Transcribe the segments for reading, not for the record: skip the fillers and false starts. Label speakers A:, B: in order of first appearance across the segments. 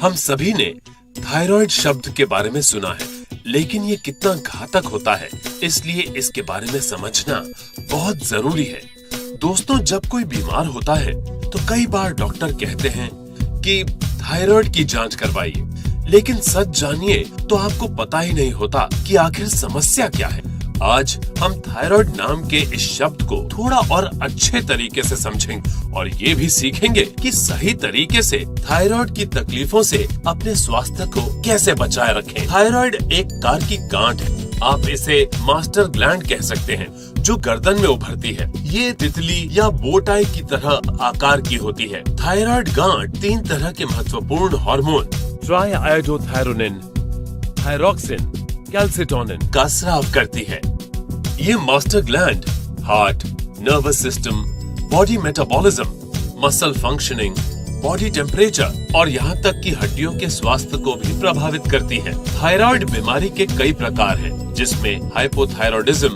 A: हम सभी ने थायराइड शब्द के बारे में सुना है, लेकिन ये कितना घातक होता है, इसलिए इसके बारे में समझना बहुत जरूरी है। दोस्तों, जब कोई बीमार होता है तो कई बार डॉक्टर कहते हैं कि थायराइड की जांच करवाइए, लेकिन सच जानिए तो आपको पता ही नहीं होता कि आखिर समस्या क्या है। आज हम थायराइड नाम के इस शब्द को थोड़ा और अच्छे तरीके से समझेंगे और ये भी सीखेंगे कि सही तरीके से थायराइड की तकलीफों से अपने स्वास्थ्य को कैसे बचाए रखें। थायराइड एक प्रकार की गांठ है, आप इसे मास्टर ग्लैंड कह सकते हैं, जो गर्दन में उभरती है। ये तितली या बोटाई की तरह आकार की होती है। थायराइड गांठ 3 तरह के महत्वपूर्ण हार्मोन ट्राइआयोडोथायरोनिन, थायरोक्सिन, कैल्सिटोनिन का स्राव करती है। ये master gland heart, nervous system, body metabolism, muscle functioning, body temperature और यहाँ तक कि हड्डियों के स्वास्थ्य को भी प्रभावित करती है। थायराइड बीमारी के कई प्रकार हैं, जिसमें हाइपोथायरॉयडिज्म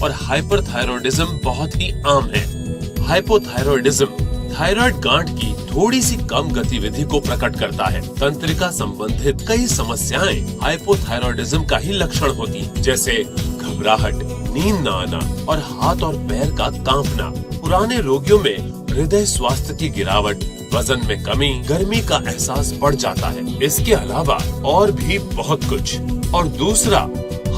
A: और हाइपरथायरॉयडिज्म बहुत ही आम है। हाइपोथायरॉयडिज्म थायराइड गांठ की थोड़ी सी कम गतिविधि को प्रकट करता है। तंत्रिका संबंधित कई समस्याएं हाइपोथायरॉयडिज्म का ही लक्षण होती हैं, जैसे घबराहट, नींद न आना और हाथ और पैर का कांपना। पुराने रोगियों में हृदय स्वास्थ्य की गिरावट, वजन में कमी, गर्मी का एहसास बढ़ जाता है। इसके अलावा और भी बहुत कुछ। और दूसरा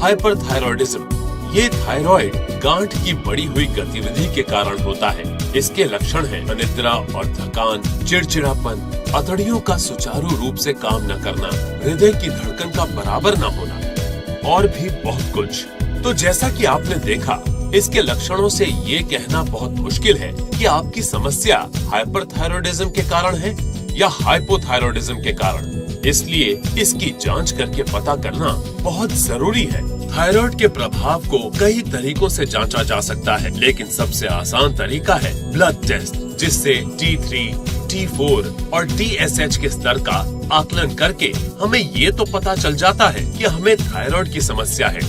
A: हाइपरथायरॉयडिज्म, ये थायराइड गांठ की बढ़ी हुई गतिविधि के कारण होता है। इसके लक्षण हैं अनिद्रा और थकान, चिड़चिड़ापन, अतड़ियों का सुचारू रूप से काम न करना, हृदय की धड़कन का बराबर न होना और भी बहुत कुछ। तो जैसा कि आपने देखा, इसके लक्षणों से ये कहना बहुत मुश्किल है कि आपकी समस्या हाइपरथायरॉयडिज्म के कारण है या हाइपोथायरॉयडिज्म के कारण। इसलिए इसकी जांच करके पता करना बहुत जरूरी है। थायराइड के प्रभाव को कई तरीकों से जांचा जा सकता है, लेकिन सबसे आसान तरीका है ब्लड टेस्ट, जिससे T3, T4 और TSH के स्तर का आकलन करके हमें ये तो पता चल जाता है कि हमें थायराइड की समस्या है।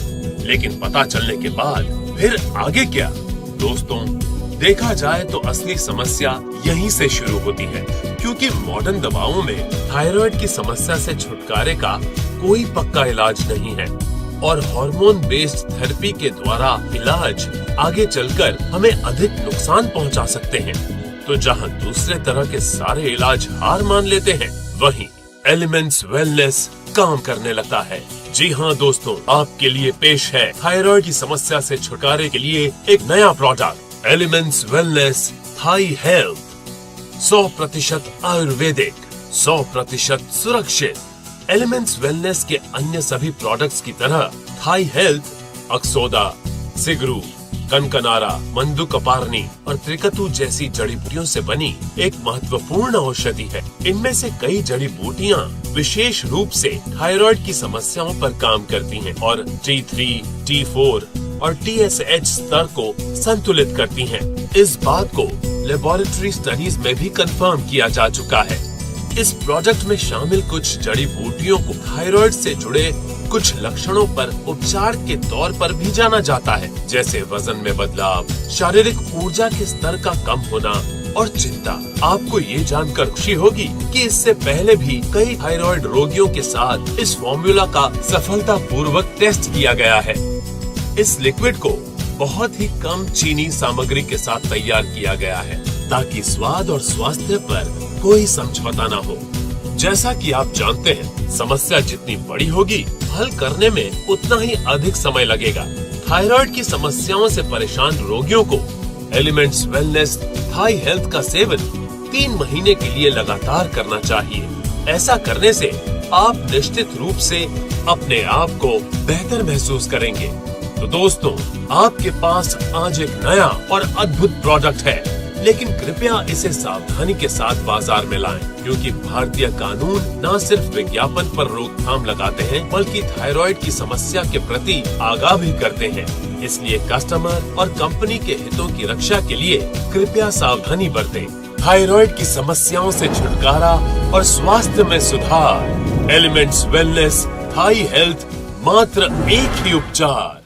A: लेकिन पता चलने के बाद फिर आगे क्या? दोस्तों, देखा जाए तो असली समस्या यहीं से शुरू होती है, क्योंकि मॉडर्न दवाओं में थायराइड की समस्या से छुटकारे का कोई पक्का इलाज नहीं है और हार्मोन बेस्ड थेरेपी के द्वारा इलाज आगे चलकर हमें अधिक नुकसान पहुंचा सकते हैं। तो जहां दूसरे तरह के सारे इलाज हार मान लेते हैं, वहीं एलिमेंट्स वेलनेस काम करने लगता है। जी हाँ दोस्तों, आपके लिए पेश है थायराइड की समस्या से छुटकारे के लिए एक नया प्रोडक्ट, एलिमेंट्स वेलनेस थाई हेल्थ। 100% आयुर्वेदिक, 100% सुरक्षित। एलिमेंट्स वेलनेस के अन्य सभी प्रोडक्ट्स की तरह थाई हेल्थ अक्सोदा, सिगरू, कनकनारा, मंदुकपारनी और त्रिकतु जैसी जड़ी बूटियों से बनी एक महत्वपूर्ण औषधि है। इनमें से कई जड़ी बूटियाँ विशेष रूप से थायराइड की समस्याओं पर काम करती हैं और T3, T4 और TSH स्तर को संतुलित करती हैं। इस बात को लेबोरेटरी स्टडीज में भी कंफर्म किया जा चुका है। इस प्रोडक्ट में शामिल कुछ जड़ी बूटियों को थायराइड से जुड़े कुछ लक्षणों पर उपचार के तौर पर भी जाना जाता है, जैसे वजन में बदलाव, शारीरिक ऊर्जा के स्तर का कम होना और चिंता। आपको ये जानकर खुशी होगी कि इससे पहले भी कई थायराइड रोगियों के साथ इस फॉर्मूला का सफलतापूर्वक टेस्ट किया गया है। इस लिक्विड को बहुत ही कम चीनी सामग्री के साथ तैयार किया गया है, ताकि स्वाद और स्वास्थ्य पर कोई समझौता न हो। जैसा कि आप जानते हैं, समस्या जितनी बड़ी होगी, हल करने में उतना ही अधिक समय लगेगा। थायराइड की समस्याओं से परेशान रोगियों को एलिमेंट्स वेलनेस थाई हेल्थ का सेवन 3 महीने के लिए लगातार करना चाहिए। ऐसा करने से आप निश्चित रूप से अपने आप को बेहतर महसूस करेंगे। तो दोस्तों, आपके पास आज एक नया और अद्भुत प्रोडक्ट है, लेकिन कृपया इसे सावधानी के साथ बाजार में लाएं, क्योंकि भारतीय कानून न सिर्फ विज्ञापन पर रोकथाम लगाते हैं, बल्कि थायराइड की समस्या के प्रति आगाह भी करते हैं। इसलिए कस्टमर और कंपनी के हितों की रक्षा के लिए कृपया सावधानी बरतें। थायराइड की समस्याओं से छुटकारा और स्वास्थ्य में सुधार। एलिमेंट्स वेलनेस थाई हेल्थ, मात्र एक ही उपचार।